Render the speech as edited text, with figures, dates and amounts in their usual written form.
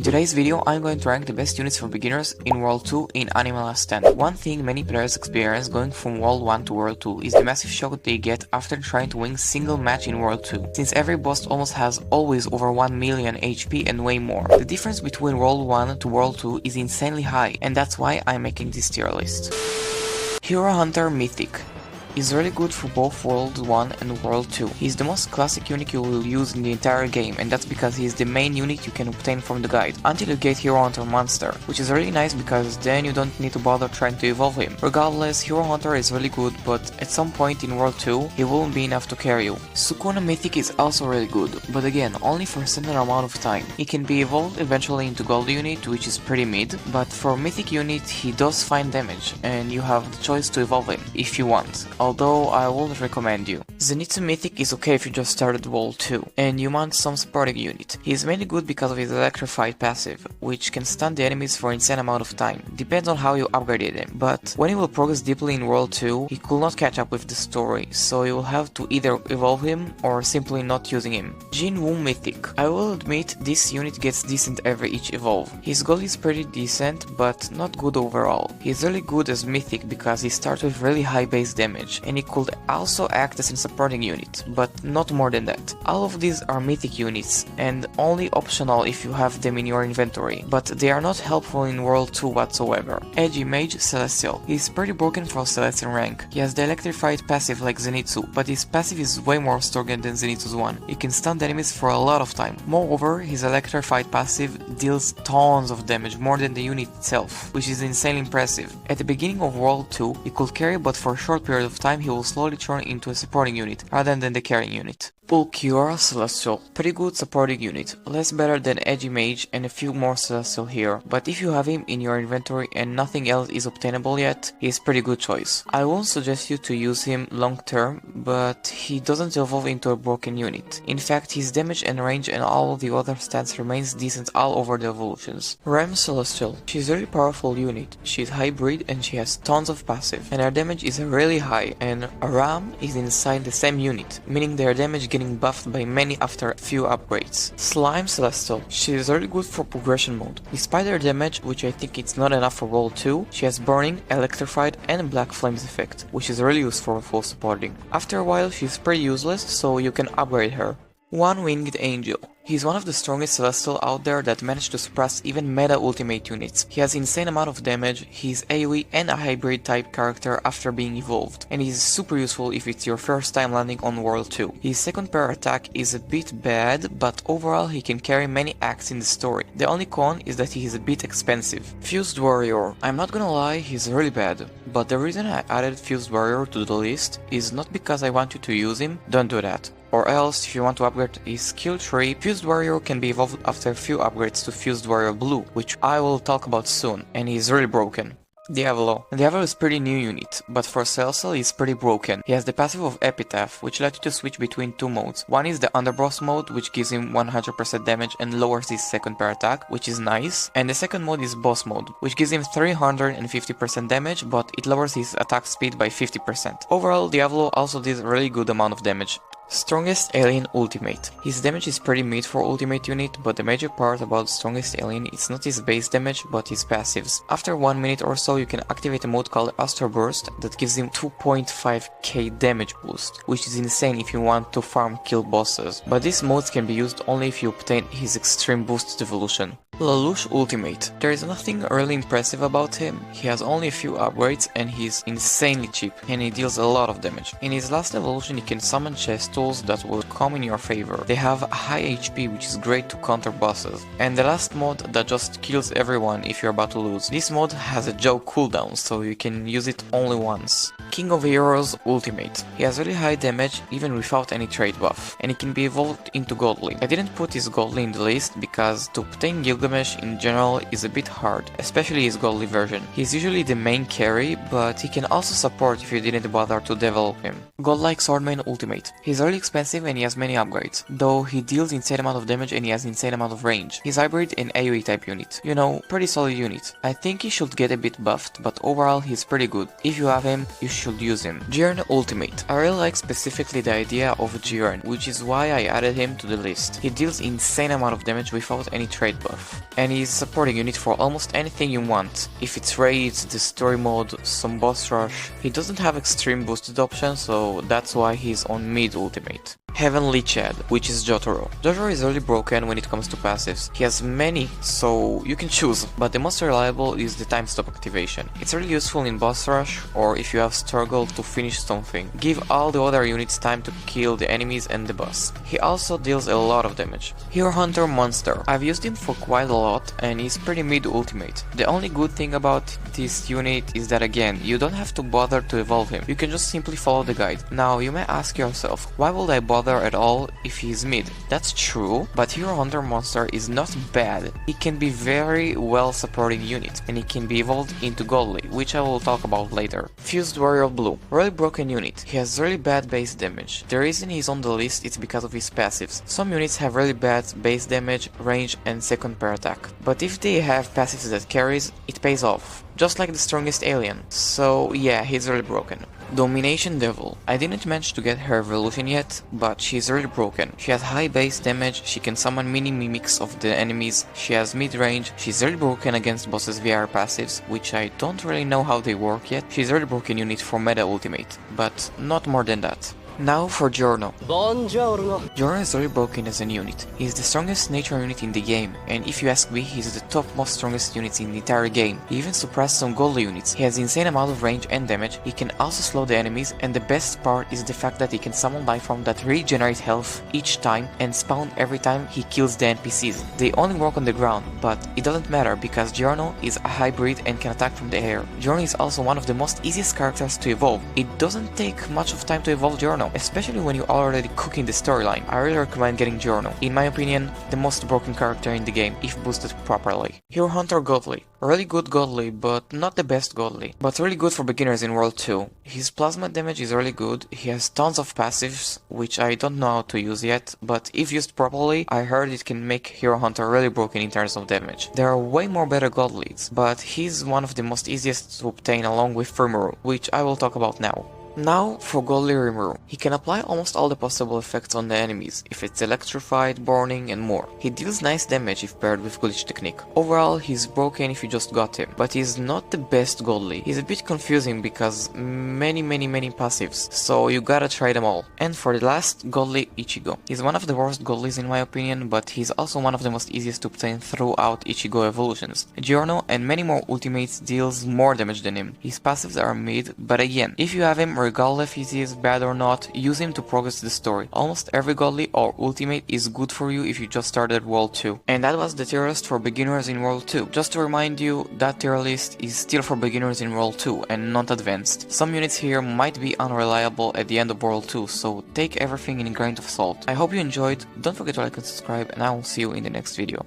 In today's video, I'm going to rank the best units for beginners in World 2 in Animal Last Stand. One thing many players experience going from World 1 to World 2 is the massive shock they get after trying to win single match in World 2, since every boss almost has always over 1 million HP and way more. The difference between World 1 to World 2 is insanely high, and that's why I'm making this tier list. Hero Hunter Mythic is really good for both World 1 and World 2. He's the most classic unit you will use in the entire game, and that's because he is the main unit you can obtain from the guide, until you get Hero Hunter Monster, which is really nice because then you don't need to bother trying to evolve him. Regardless, Hero Hunter is really good, but at some point in World 2, he won't be enough to carry you. Sukuna Mythic is also really good, but again, only for a certain amount of time. He can be evolved eventually into Gold unit, which is pretty mid, but for Mythic unit, he does fine damage, and you have the choice to evolve him, if you want. Although I wouldn't recommend you. Zenitsu Mythic is okay if you just started World 2, and you want some supporting unit. He is mainly good because of his Electrified passive, which can stun the enemies for an insane amount of time. Depends on how you upgraded him, but when he will progress deeply in World 2, he could not catch up with the story, so you will have to either evolve him or simply not using him. Jinwoo Mythic. I will admit this unit gets decent every each evolve. His gold is pretty decent, but not good overall. He is really good as Mythic because he starts with really high base damage, and he could also act as a supporting unit, but not more than that. All of these are Mythic units, and only optional if you have them in your inventory, but they are not helpful in World 2 whatsoever. Edgy Mage Celestial. He is pretty broken for Celestial rank. He has the Electrified passive like Zenitsu, but his passive is way more stronger than Zenitsu's one. He can stun the enemies for a lot of time. Moreover, his Electrified passive deals tons of damage, more than the unit itself, which is insanely impressive. At the beginning of World 2, he could carry, but for a short period of time he will slowly turn into a supporting unit, rather than the carrying unit. Ulquiorra Celestial. Pretty good supporting unit, less better than Edgy Mage and a few more Celestial here, but if you have him in your inventory and nothing else is obtainable yet, he is pretty good choice. I won't suggest you to use him long term, but he doesn't evolve into a broken unit. In fact, his damage and range and all the other stats remains decent all over the evolutions. Ram Celestial. She's a really powerful unit, she's hybrid and she has tons of passive, and her damage is really high, and a Ram is inside the same unit, meaning their damage getting buffed by many after a few upgrades. Slime Celestial. She is really good for progression mode. Despite her damage, which I think it's not enough for World 2, she has Burning, Electrified and Black Flames effect, which is really useful for supporting. After a while she's pretty useless, so you can upgrade her. One-Winged Angel. He's one of the strongest Celestial out there that managed to suppress even meta ultimate units. He has insane amount of damage, he's AoE and a hybrid type character after being evolved, and he's super useful if it's your first time landing on World 2. His second pair attack is a bit bad, but overall he can carry many acts in the story. The only con is that he is a bit expensive. Fused Warrior. I'm not gonna lie, he's really bad, but the reason I added Fused Warrior to the list is not because I want you to use him, don't do that. Or else, if you want to upgrade his skill tree, Fused Warrior can be evolved after a few upgrades to Fused Warrior Blue, which I will talk about soon, and he's really broken. Diavolo. Diavolo is pretty new unit, but for Celestial he's pretty broken. He has the passive of Epitaph, which lets you to switch between two modes. One is the Underboss mode, which gives him 100% damage and lowers his second pair attack, which is nice. And the second mode is Boss mode, which gives him 350% damage, but it lowers his attack speed by 50%. Overall, Diavolo also did a really good amount of damage. Strongest Alien Ultimate. His damage is pretty mid for ultimate unit, but the major part about Strongest Alien is not his base damage, but his passives. After 1 minute or so you can activate a mode called Astro Burst that gives him 2.5k damage boost, which is insane if you want to farm kill bosses, but these modes can be used only if you obtain his extreme boost evolution. Lelouch Ultimate. There is nothing really impressive about him, he has only a few upgrades and he's insanely cheap, and he deals a lot of damage. In his last evolution he can summon chest tools that will come in your favor. They have high HP, which is great to counter bosses. And the last mod that just kills everyone if you're about to lose. This mod has a Joe cooldown, so you can use it only once. King of Heroes Ultimate. He has really high damage even without any trait buff, and he can be evolved into Godlike. I didn't put his Godlike in the list because to obtain Gilgamesh in general is a bit hard, especially his Godlike version. He's usually the main carry, but he can also support if you didn't bother to develop him. Godlike Swordman Ultimate. He's really expensive and he has many upgrades, though he deals insane amount of damage and he has insane amount of range. He's hybrid and AoE type unit. You know, pretty solid unit. I think he should get a bit buffed, but overall he's pretty good. If you have him, you should use him. Jiren Ultimate. I really like specifically the idea of Jiren, which is why I added him to the list. He deals insane amount of damage without any trait buff. and he's a supporting unit for almost anything you want. If it's raids, the story mode, some boss rush. He doesn't have extreme boosted options, so that's why he's on mid ultimate. Heavenly Chad, which is Jotaro. Jotaro is really broken when it comes to passives. He has many, so you can choose, but the most reliable is the time stop activation. It's really useful in boss rush, or if you have struggled to finish something. Give all the other units time to kill the enemies and the boss. He also deals a lot of damage. Hero Hunter Monster. I've used him for quite a lot, and he's pretty mid ultimate. The only good thing about this unit is that again, you don't have to bother to evolve him. You can just simply follow the guide. Now, you may ask yourself, why would I bother at all if he's mid? That's true, but Hero Hunter Monster is not bad. He can be very well supporting unit, and he can be evolved into Godly, which I will talk about later. Fused Warrior Blue. Really broken unit. He has really bad base damage. The reason he's on the list is because of his passives. Some units have really bad base damage, range and second pair attack. But if they have passives that carries, it pays off. Just like the strongest alien. So yeah, he's really broken. Domination Devil. I didn't manage to get her evolution yet, but she's really broken. She has high base damage, she can summon mini mimics of the enemies, she has mid range, she's really broken against bosses via her passives, which I don't really know how they work yet. She's a really broken unit for meta ultimate, but not more than that. Now for Giorno. Buongiorno. Giorno is really broken as a unit. He's the strongest nature unit in the game, and if you ask me, he's the top most strongest unit in the entire game. He even suppressed some godly units. He has insane amount of range and damage, he can also slow the enemies, and the best part is the fact that he can summon life form that regenerate health each time and spawn every time he kills the NPCs. They only work on the ground, but it doesn't matter because Giorno is a hybrid and can attack from the air. Giorno is also one of the most easiest characters to evolve. It doesn't take much of time to evolve Giorno, especially when you're already cooking the storyline. I really recommend getting Giorno. In my opinion, the most broken character in the game, if boosted properly. Hero Hunter Godly. Really good Godly, but not the best Godly. But really good for beginners in World 2. His plasma damage is really good, he has tons of passives, which I don't know how to use yet, but if used properly, I heard it can make Hero Hunter really broken in terms of damage. There are way more better Godlies, but he's one of the most easiest to obtain along with Rimuru, which I will talk about now. Now for Godly Rimuru. He can apply almost all the possible effects on the enemies, if it's electrified, burning and more. He deals nice damage if paired with glitch technique. Overall, he's broken if you just got him, but he's not the best Godly. He's a bit confusing because many passives, so you gotta try them all. And for the last, Godly Ichigo. He's one of the worst Godlies in my opinion, but he's also one of the most easiest to obtain throughout Ichigo evolutions. Giorno and many more ultimates deals more damage than him. His passives are mid, but again, if you have him, regardless if he is bad or not, use him to progress the story. Almost every godly or ultimate is good for you if you just started World 2. And that was the tier list for beginners in World 2. Just to remind you, that tier list is still for beginners in World 2 and not advanced. Some units here might be unreliable at the end of World 2, so take everything in a grain of salt. I hope you enjoyed, don't forget to like and subscribe, and I will see you in the next video.